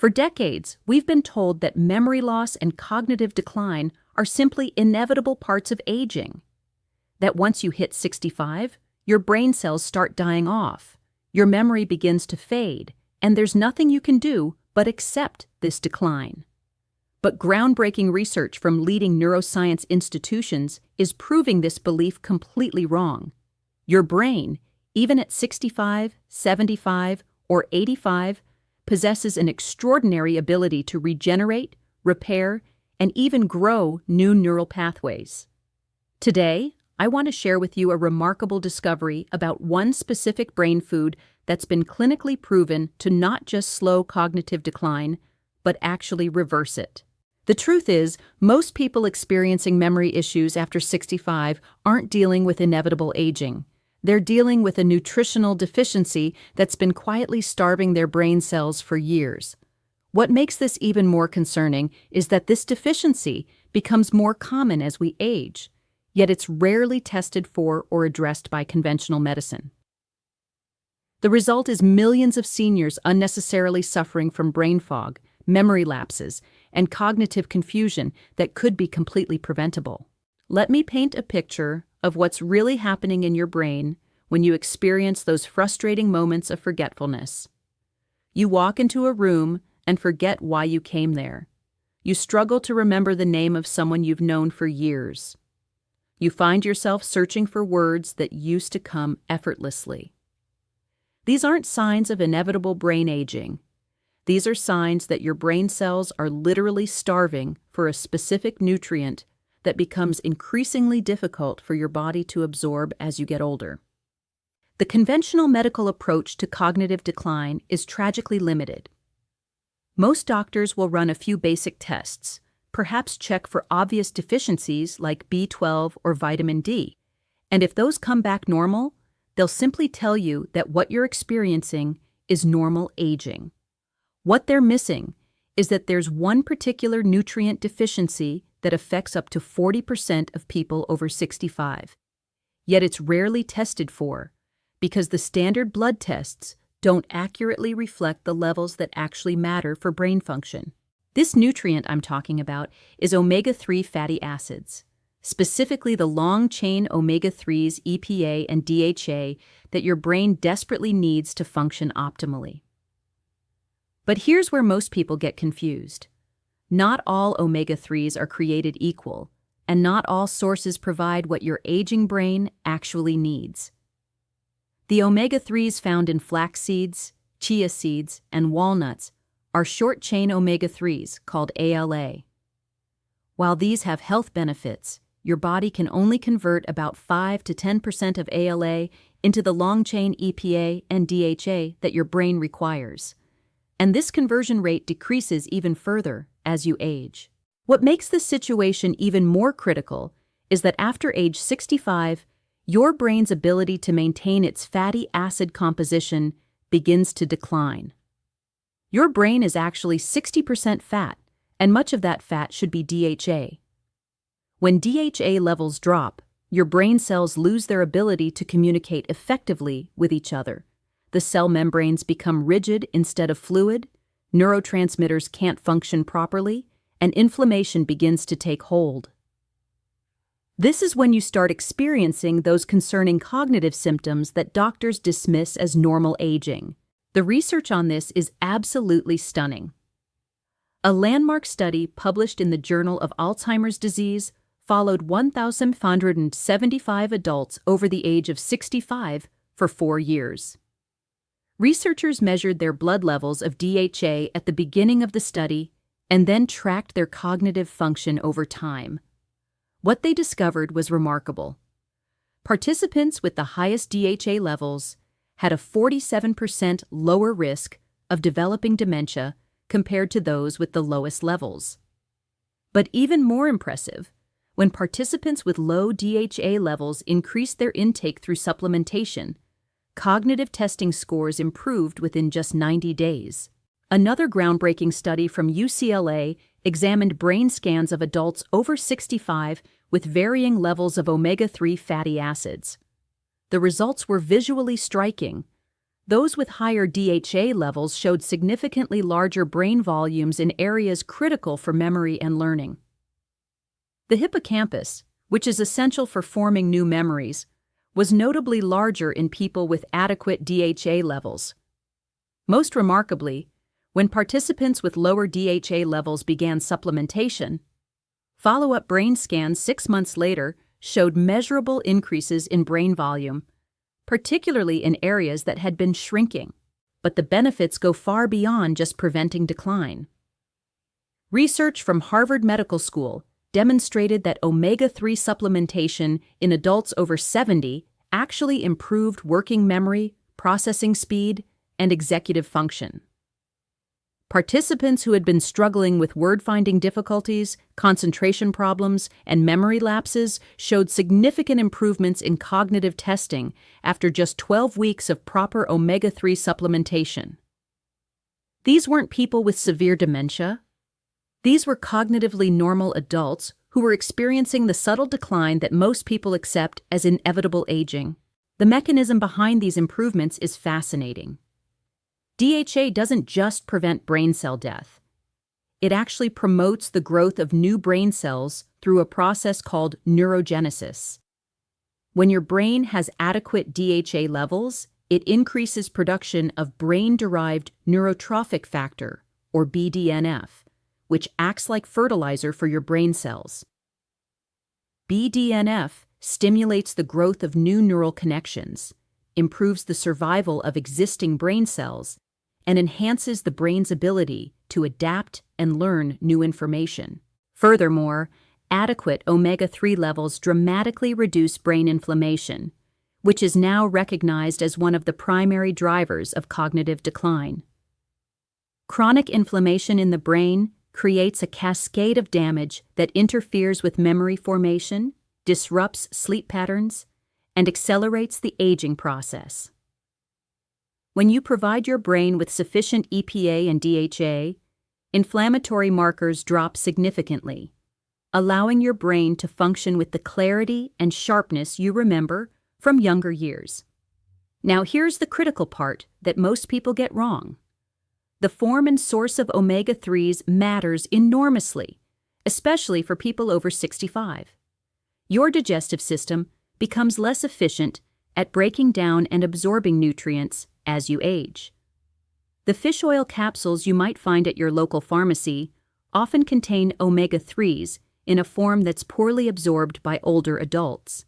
For decades, we've been told that memory loss and cognitive decline are simply inevitable parts of aging. That once you hit 65, your brain cells start dying off, your memory begins to fade, and there's nothing you can do but accept this decline. But groundbreaking research from leading neuroscience institutions is proving this belief completely wrong. Your brain, even at 65, 75, or 85, possesses an extraordinary ability to regenerate, repair, and even grow new neural pathways. Today, I want to share with you a remarkable discovery about one specific brain food that's been clinically proven to not just slow cognitive decline, but actually reverse it. The truth is, most people experiencing memory issues after 65 aren't dealing with inevitable aging. They're dealing with a nutritional deficiency that's been quietly starving their brain cells for years. What makes this even more concerning is that this deficiency becomes more common as we age, yet it's rarely tested for or addressed by conventional medicine. The result is millions of seniors unnecessarily suffering from brain fog, memory lapses, and cognitive confusion that could be completely preventable. Let me paint a picture of what's really happening in your brain when you experience those frustrating moments of forgetfulness. You walk into a room and forget why you came there. You struggle to remember the name of someone you've known for years. You find yourself searching for words that used to come effortlessly. These aren't signs of inevitable brain aging. These are signs that your brain cells are literally starving for a specific nutrient that becomes increasingly difficult for your body to absorb as you get older. The conventional medical approach to cognitive decline is tragically limited. Most doctors will run a few basic tests, perhaps check for obvious deficiencies like B12 or vitamin D, and if those come back normal, they'll simply tell you that what you're experiencing is normal aging. What they're missing is that there's one particular nutrient deficiency that affects up to 40% of people over 65. Yet it's rarely tested for because the standard blood tests don't accurately reflect the levels that actually matter for brain function. This nutrient I'm talking about is omega-3 fatty acids, specifically the long-chain omega-3s EPA and DHA that your brain desperately needs to function optimally. But here's where most people get confused. Not all omega-3s are created equal, and not all sources provide what your aging brain actually needs. The omega-3s found in flax seeds, chia seeds, and walnuts are short-chain omega-3s called ALA. While these have health benefits, your body can only convert about 5 to 10% of ALA into the long-chain EPA and DHA that your brain requires. And this conversion rate decreases even further as you age. What makes this situation even more critical is that after age 65, your brain's ability to maintain its fatty acid composition begins to decline. Your brain is actually 60% fat, and much of that fat should be DHA. When DHA levels drop, your brain cells lose their ability to communicate effectively with each other. The cell membranes become rigid instead of fluid, neurotransmitters can't function properly, and inflammation begins to take hold. This is when you start experiencing those concerning cognitive symptoms that doctors dismiss as normal aging. The research on this is absolutely stunning. A landmark study published in the Journal of Alzheimer's Disease followed 1,575 adults over the age of 65 for 4 years. Researchers measured their blood levels of DHA at the beginning of the study and then tracked their cognitive function over time. What they discovered was remarkable. Participants with the highest DHA levels had a 47% lower risk of developing dementia compared to those with the lowest levels. But even more impressive, when participants with low DHA levels increased their intake through supplementation, cognitive testing scores improved within just 90 days. Another groundbreaking study from UCLA examined brain scans of adults over 65 with varying levels of omega-3 fatty acids. The results were visually striking. Those with higher DHA levels showed significantly larger brain volumes in areas critical for memory and learning. The hippocampus, which is essential for forming new memories, was notably larger in people with adequate DHA levels. Most remarkably, when participants with lower DHA levels began supplementation, follow-up brain scans 6 months later showed measurable increases in brain volume, particularly in areas that had been shrinking. But the benefits go far beyond just preventing decline. Research from Harvard Medical School demonstrated that omega-3 supplementation in adults over 70 actually improved working memory, processing speed, and executive function. Participants who had been struggling with word-finding difficulties, concentration problems, and memory lapses showed significant improvements in cognitive testing after just 12 weeks of proper omega-3 supplementation. These weren't people with severe dementia. These were cognitively normal adults who were experiencing the subtle decline that most people accept as inevitable aging. The mechanism behind these improvements is fascinating. DHA doesn't just prevent brain cell death. It actually promotes the growth of new brain cells through a process called neurogenesis. When your brain has adequate DHA levels, it increases production of brain-derived neurotrophic factor, or BDNF, which acts like fertilizer for your brain cells. BDNF stimulates the growth of new neural connections, improves the survival of existing brain cells, and enhances the brain's ability to adapt and learn new information. Furthermore, adequate omega-3 levels dramatically reduce brain inflammation, which is now recognized as one of the primary drivers of cognitive decline. Chronic inflammation in the brain creates a cascade of damage that interferes with memory formation, disrupts sleep patterns, and accelerates the aging process. When you provide your brain with sufficient EPA and DHA, inflammatory markers drop significantly, allowing your brain to function with the clarity and sharpness you remember from younger years. Now here's the critical part that most people get wrong. The form and source of omega-3s matters enormously, especially for people over 65. Your digestive system becomes less efficient at breaking down and absorbing nutrients as you age. The fish oil capsules you might find at your local pharmacy often contain omega-3s in a form that's poorly absorbed by older adults.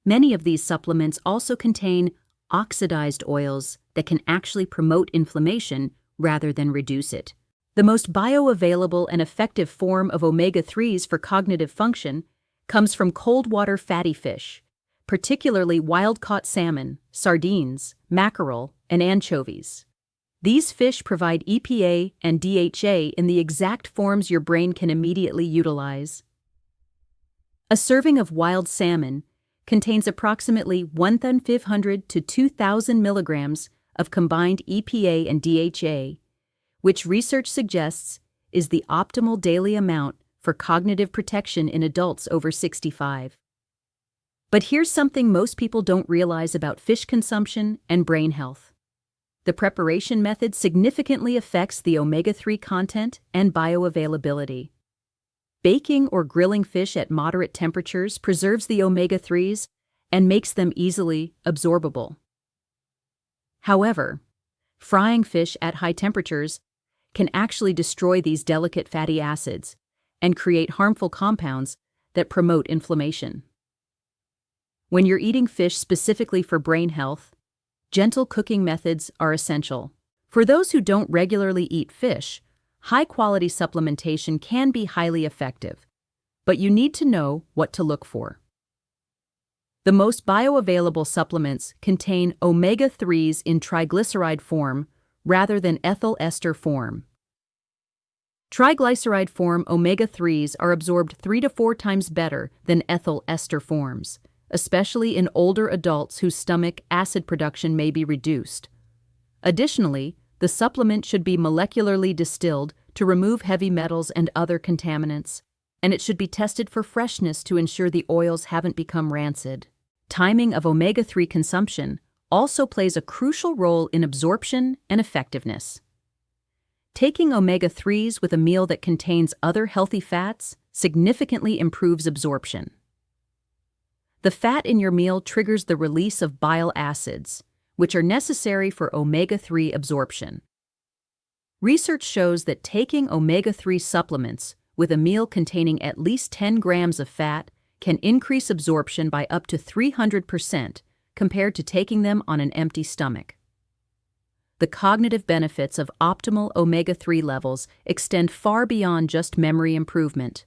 Many of these supplements also contain oxidized oils that can actually promote inflammation rather than reduce it. The most bioavailable and effective form of omega-3s for cognitive function comes from cold water fatty fish, particularly wild-caught salmon, sardines, mackerel, and anchovies. These fish provide EPA and DHA in the exact forms your brain can immediately utilize. A serving of wild salmon contains approximately 1,500 to 2,000 milligrams of combined EPA and DHA, which research suggests is the optimal daily amount for cognitive protection in adults over 65. But here's something most people don't realize about fish consumption and brain health. The preparation method significantly affects the omega-3 content and bioavailability. Baking or grilling fish at moderate temperatures preserves the omega-3s and makes them easily absorbable. However, frying fish at high temperatures can actually destroy these delicate fatty acids and create harmful compounds that promote inflammation. When you're eating fish specifically for brain health, gentle cooking methods are essential. For those who don't regularly eat fish, high-quality supplementation can be highly effective, but you need to know what to look for. The most bioavailable supplements contain omega-3s in triglyceride form rather than ethyl ester form. Triglyceride form omega-3s are absorbed 3 to 4 times better than ethyl ester forms, especially in older adults whose stomach acid production may be reduced. Additionally, the supplement should be molecularly distilled to remove heavy metals and other contaminants, and it should be tested for freshness to ensure the oils haven't become rancid. Timing of omega-3 consumption also plays a crucial role in absorption and effectiveness. Taking omega-3s with a meal that contains other healthy fats significantly improves absorption. The fat in your meal triggers the release of bile acids, which are necessary for omega-3 absorption. Research shows that taking omega-3 supplements with a meal containing at least 10 grams of fat can increase absorption by up to 300% compared to taking them on an empty stomach. The cognitive benefits of optimal omega-3 levels extend far beyond just memory improvement.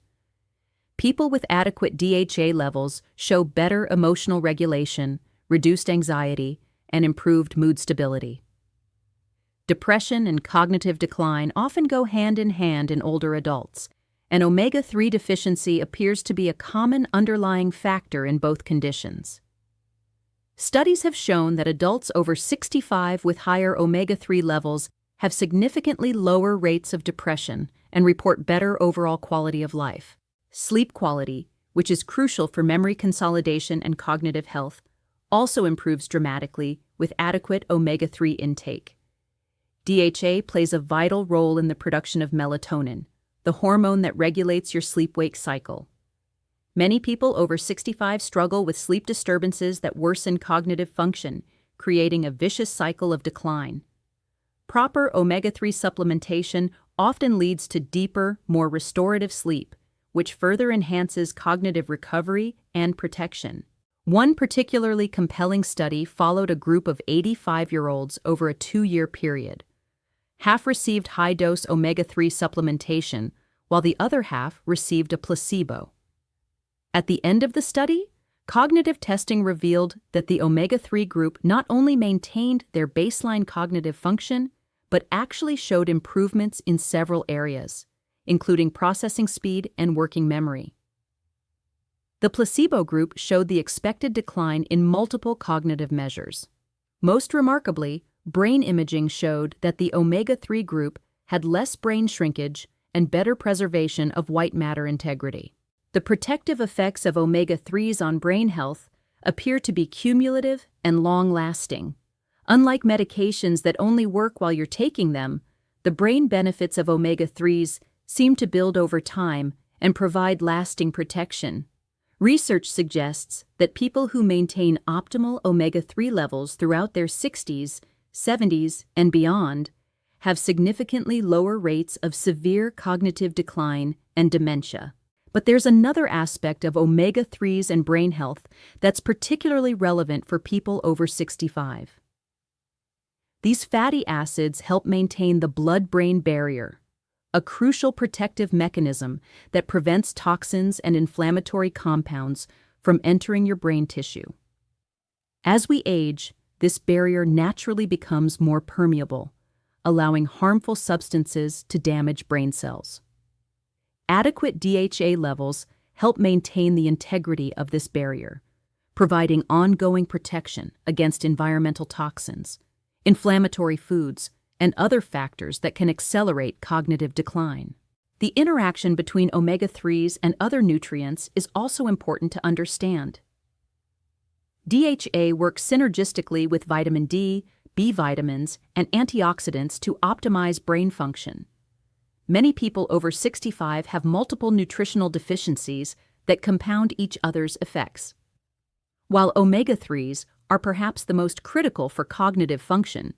People with adequate DHA levels show better emotional regulation, reduced anxiety, and improved mood stability. Depression and cognitive decline often go hand in hand in older adults, and omega-3 deficiency appears to be a common underlying factor in both conditions. Studies have shown that adults over 65 with higher omega-3 levels have significantly lower rates of depression and report better overall quality of life. Sleep quality, which is crucial for memory consolidation and cognitive health, also improves dramatically with adequate omega-3 intake. DHA plays a vital role in the production of melatonin, the hormone that regulates your sleep-wake cycle. Many people over 65 struggle with sleep disturbances that worsen cognitive function, creating a vicious cycle of decline. Proper omega-3 supplementation often leads to deeper, more restorative sleep, which further enhances cognitive recovery and protection. One particularly compelling study followed a group of 85-year-olds over a 2-year period. Half received high-dose omega-3 supplementation, while the other half received a placebo. At the end of the study, cognitive testing revealed that the omega-3 group not only maintained their baseline cognitive function, but actually showed improvements in several areas, including processing speed and working memory. The placebo group showed the expected decline in multiple cognitive measures. Most remarkably, brain imaging showed that the omega-3 group had less brain shrinkage and better preservation of white matter integrity. The protective effects of omega-3s on brain health appear to be cumulative and long-lasting. Unlike medications that only work while you're taking them, the brain benefits of omega-3s seem to build over time and provide lasting protection. Research suggests that people who maintain optimal omega-3 levels throughout their 60s, 70s, and beyond have significantly lower rates of severe cognitive decline and dementia. But there's another aspect of omega-3s and brain health that's particularly relevant for people over 65. These fatty acids help maintain the blood-brain barrier, a crucial protective mechanism that prevents toxins and inflammatory compounds from entering your brain tissue. As we age, this barrier naturally becomes more permeable, allowing harmful substances to damage brain cells. Adequate DHA levels help maintain the integrity of this barrier, providing ongoing protection against environmental toxins, inflammatory foods, and other factors that can accelerate cognitive decline. The interaction between omega-3s and other nutrients is also important to understand. DHA works synergistically with vitamin D, B vitamins, and antioxidants to optimize brain function. Many people over 65 have multiple nutritional deficiencies that compound each other's effects. While omega-3s are perhaps the most critical for cognitive function,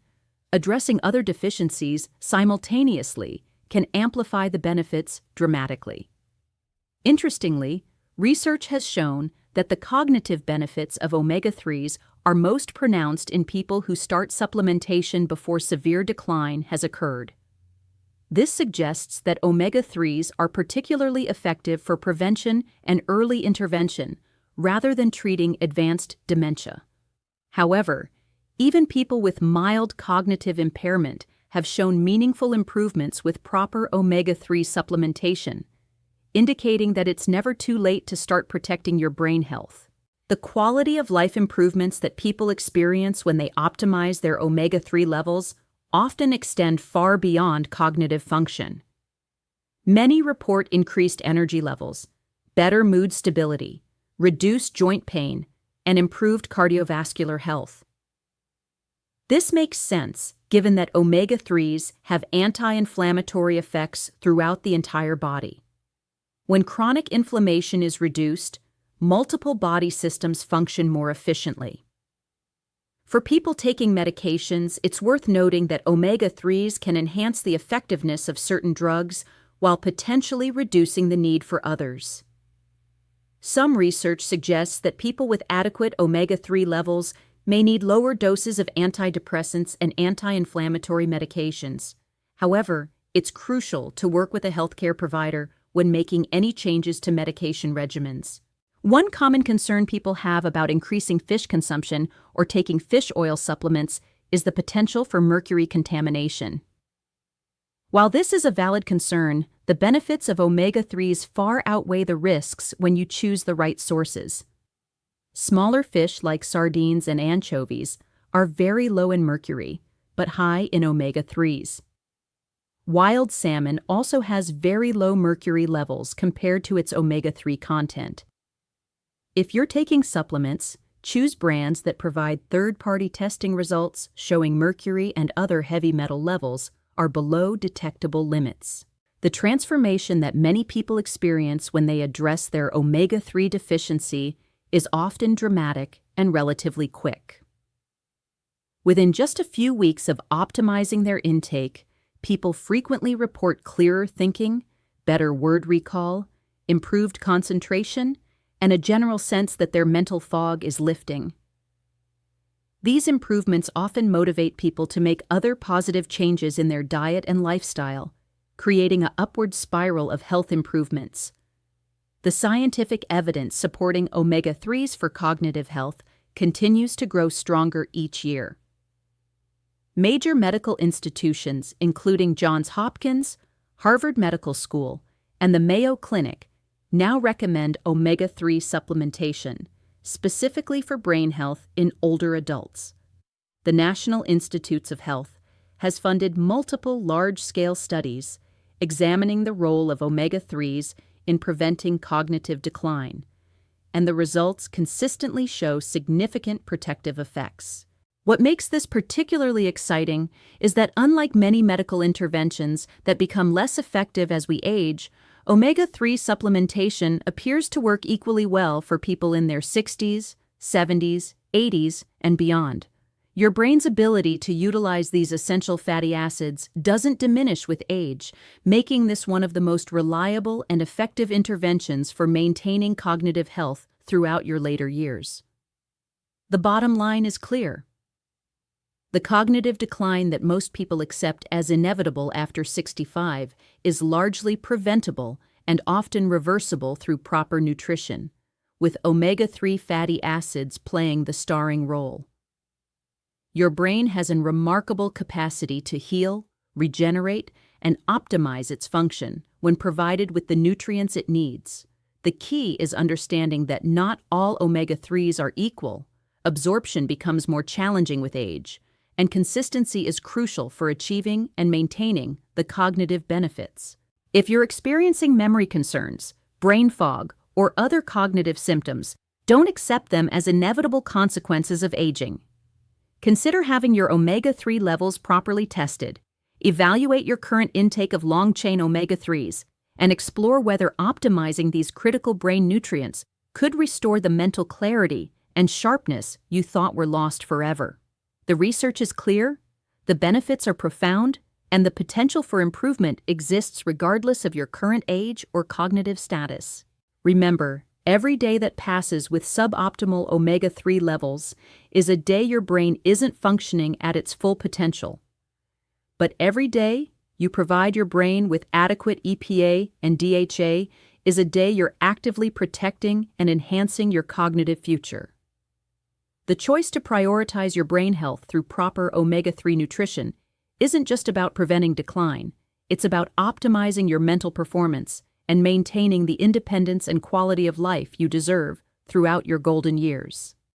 addressing other deficiencies simultaneously can amplify the benefits dramatically. Interestingly, research has shown that the cognitive benefits of omega-3s are most pronounced in people who start supplementation before severe decline has occurred. This suggests that omega-3s are particularly effective for prevention and early intervention rather than treating advanced dementia. However, even people with mild cognitive impairment have shown meaningful improvements with proper omega-3 supplementation, indicating that it's never too late to start protecting your brain health. The quality of life improvements that people experience when they optimize their omega-3 levels often extend far beyond cognitive function. Many report increased energy levels, better mood stability, reduced joint pain, and improved cardiovascular health. This makes sense, given that omega-3s have anti-inflammatory effects throughout the entire body. When chronic inflammation is reduced, multiple body systems function more efficiently. For people taking medications, it's worth noting that omega-3s can enhance the effectiveness of certain drugs while potentially reducing the need for others. Some research suggests that people with adequate omega-3 levels may need lower doses of antidepressants and anti-inflammatory medications. However, it's crucial to work with a healthcare provider when making any changes to medication regimens. One common concern people have about increasing fish consumption or taking fish oil supplements is the potential for mercury contamination. While this is a valid concern, the benefits of omega-3s far outweigh the risks when you choose the right sources. Smaller fish like sardines and anchovies are very low in mercury, but high in omega-3s. Wild salmon also has very low mercury levels compared to its omega-3 content. If you're taking supplements, choose brands that provide third-party testing results showing mercury and other heavy metal levels are below detectable limits. The transformation that many people experience when they address their omega-3 deficiency is often dramatic and relatively quick. Within just a few weeks of optimizing their intake, people frequently report clearer thinking, better word recall, improved concentration, and a general sense that their mental fog is lifting. These improvements often motivate people to make other positive changes in their diet and lifestyle, creating an upward spiral of health improvements. The scientific evidence supporting omega-3s for cognitive health continues to grow stronger each year. Major medical institutions, including Johns Hopkins, Harvard Medical School, and the Mayo Clinic, now recommend omega-3 supplementation, specifically for brain health in older adults. The National Institutes of Health has funded multiple large-scale studies examining the role of omega-3s in preventing cognitive decline, and the results consistently show significant protective effects. What makes this particularly exciting is that unlike many medical interventions that become less effective as we age, omega-3 supplementation appears to work equally well for people in their 60s, 70s, 80s, and beyond. Your brain's ability to utilize these essential fatty acids doesn't diminish with age, making this one of the most reliable and effective interventions for maintaining cognitive health throughout your later years. The bottom line is clear. The cognitive decline that most people accept as inevitable after 65 is largely preventable and often reversible through proper nutrition, with omega-3 fatty acids playing the starring role. Your brain has a remarkable capacity to heal, regenerate, and optimize its function when provided with the nutrients it needs. The key is understanding that not all omega-3s are equal. Absorption becomes more challenging with age, and consistency is crucial for achieving and maintaining the cognitive benefits. If you're experiencing memory concerns, brain fog, or other cognitive symptoms, don't accept them as inevitable consequences of aging. Consider having your omega-3 levels properly tested, evaluate your current intake of long-chain omega-3s, and explore whether optimizing these critical brain nutrients could restore the mental clarity and sharpness you thought were lost forever. The research is clear, the benefits are profound, and the potential for improvement exists regardless of your current age or cognitive status. Remember, every day that passes with suboptimal omega-3 levels is a day your brain isn't functioning at its full potential. But every day you provide your brain with adequate EPA and DHA is a day you're actively protecting and enhancing your cognitive future. The choice to prioritize your brain health through proper omega-3 nutrition isn't just about preventing decline, it's about optimizing your mental performance and maintaining the independence and quality of life you deserve throughout your golden years.